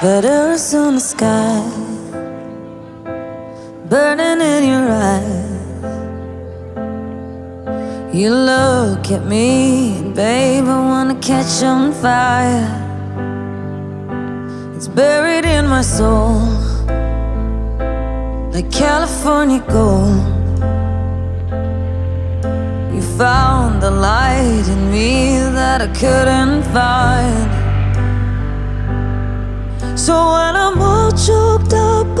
But Arizona sky burning in your eyes. You look at me, and babe, I wanna catch on fire. It's buried in my soul, like California gold. You found the light in me that I couldn't find. So when I'm all choked up